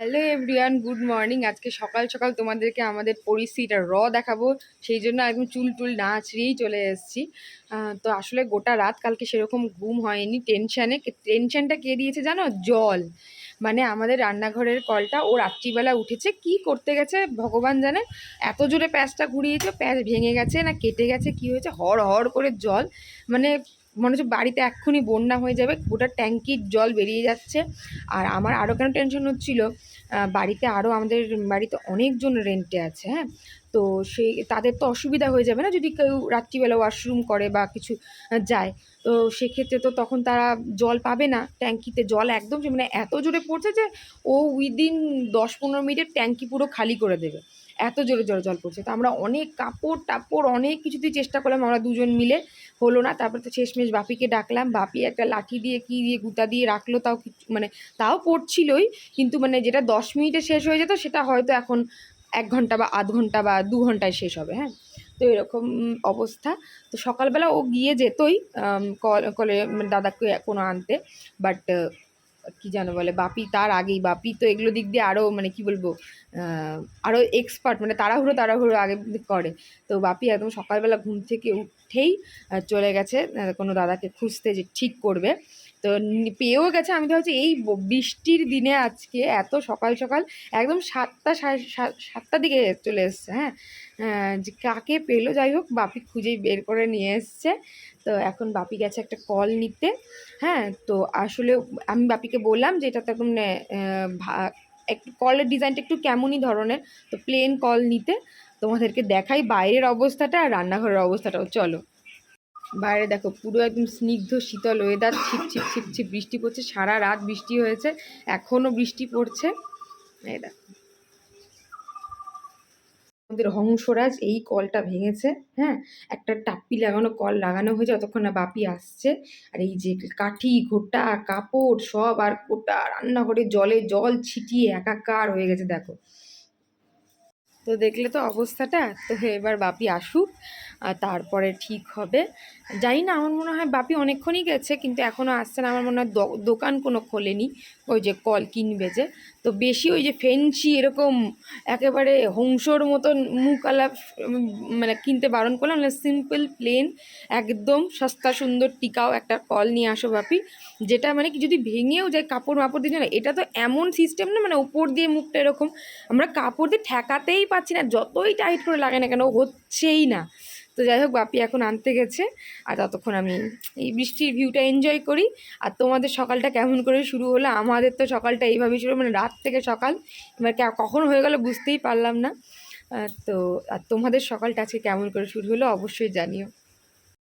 Hello everyone, good morning. আজকে সকাল সকাল তোমাদেরকে আমাদের পরিস্থিতিটা দেখাবো, সেই জন্য একদম চুল টুল না ছিঁড়েই চলে এসেছি। তো আসলে গোটা রাত কালকে সেরকম ঘুম হয়নি, টেনশনটা কে দিয়েছে জানো? জল। মানে আমাদের রান্নাঘরের কলটা ও রাত্রিবেলা উঠেছে, কি করতে গেছে ভগবান জানে, এত জোরে প্যাঁচটা ঘুরিয়েছে, প্যাঁচ ভেঙে গেছে না কেটে গেছে, কি হয়েছে, হড় হড় করে জল, মানে মনে হচ্ছে বাড়িতে এক্ষুনি বন্যা হয়ে যাবে, গোটা ট্যাঙ্কির জল বেরিয়ে যাচ্ছে। আর আমার আরও কেন টেনশন হচ্ছিল, বাড়িতে আরও আমাদের বাড়িতে অনেকজন রেন্টে আছে, হ্যাঁ। তো সেই তাদের তো অসুবিধা হয়ে যাবে না যদি কেউ রাত্রিবেলা ওয়াশরুম করে বা কিছু যায়। তো সেক্ষেত্রে তো তখন তারা জল পাবে না, ট্যাঙ্কিতে জল একদম মানে এত জোরে পড়ছে যে ও উইদিন 10-15 মিনিটের ট্যাঙ্কি পুরো খালি করে দেবে, এত জোরে জোরে জল পড়ছে। তো আমরা অনেক কাপড় টাপড় অনেক কিছুতেই চেষ্টা করলাম, আমরা দুজন মিলে, হলো না। তারপর তো শেষমেশ বাপিকে ডাকলাম, বাপি একটা লাঠি দিয়ে কি দিয়ে গুঁতা দিয়ে রাখলো, তাও কিছু মানে তাও পড়ছিলই, কিন্তু মানে যেটা 10 মিনিটে শেষ হয়ে যেত সেটা হয়তো এখন 1 ঘন্টা বা আধ ঘন্টা বা 2 ঘন্টায় শেষ হবে, হ্যাঁ। তো এরকম অবস্থা। তো সকালবেলা ও গিয়ে যেতই কলে মানে দাদাকে কোনো আনতে, বাট কি জানো বলে বাপি তার আগেই, বাপি তো এগুলো দিক দিয়ে আরও মানে কি বলবো, আরও এক্সপার্ট, মানে তাড়াহুড়ো তাড়াহুড়ো আগে করে। তো বাপি একদম সকালবেলা ঘুম থেকে উঠেই চলে গেছে কোনো দাদাকে খুঁজতে, যে ঠিক করবে। তো পেয়েও গেছে। আমি তো ভাবছি এই বৃষ্টির দিনে আজকে এত সকাল সকাল, একদম 7টার দিকে চলে এসছে, হ্যাঁ। যে কাকে পেলো, যাই হোক বাপি খুঁজেই বের করে নিয়ে এসছে। তো এখন বাপি গেছে একটা কল নিতে, হ্যাঁ। তো আসলে আমি বাপিকে বললাম যে এটা তো এখন একটু কলের ডিজাইনটা একটু কেমনই ধরনের, তো প্লেন কল নিতে। তোমাদেরকে দেখাই বাইরের অবস্থাটা আর রান্নাঘরের অবস্থাটাও, চলো। বাইরে দেখো পুরো একদম স্নিগ্ধ শীতল ওয়েদার, ছিপ ছিপ ছিপ ছিপ বৃষ্টি পড়ছে, সারা রাত বৃষ্টি হয়েছে, এখনও বৃষ্টি পড়ছে। এই দেখো আমাদের হংসরাজ এই কলটা ভেঙেছে, হ্যাঁ। একটা টাপ্পি লাগানো কল লাগানো হয়েছে, যতক্ষণ না বাপি আসছে। আর এই যে কাঠি ঘোটা কাপড় সব, আর গোটা রান্নাঘরে জলে জল ছিটিয়ে একাকার হয়ে গেছে দেখো। তো দেখলে তো অবস্থাটা। তো এবার বাপি আসুক আর তারপরে ঠিক হবে। জানি না, আমার মনে হয় বাপি অনেকক্ষণই গেছে কিন্তু এখনও আসছে না। আমার মনে হয় দোকান কোনো খোলেনি, ওই যে কল কিনবে যে। তো বেশি ওই যে ফেন্সি এরকম একেবারে হংসর মতন মুখওয়ালা মানে কিনতে বারণ করলাম না, সিম্পল প্লেন একদম সস্তা সুন্দর টিকাও একটা কল নিয়ে আসো বাপি, যেটা মানে কি যদি ভেঙেও যায় কাপড় মাপড় দিয়ে না, এটা তো এমন সিস্টেম না মানে উপর দিয়ে মুখটা এরকম, আমরা কাপড় দিয়ে ঠেকাতেই পাচ্ছি না, যতই টাইট করে লাগাই না কেন হচ্ছেই না। তো যাই হোক বাপি এখন আনতে গেছে, আর ততক্ষণ আমি এই বৃষ্টির ভিউটা এনজয় করি। আর তোমাদের সকালটা কেমন করে শুরু হলো? আমাদের তো সকালটা এইভাবেই শুরু, মানে রাত থেকে সকাল, এবার কখন হয়ে গেল বুঝতেই পারলাম না। তো আর তোমাদের সকালটা আজকে কেমন করে শুরু হলো অবশ্যই জানিও।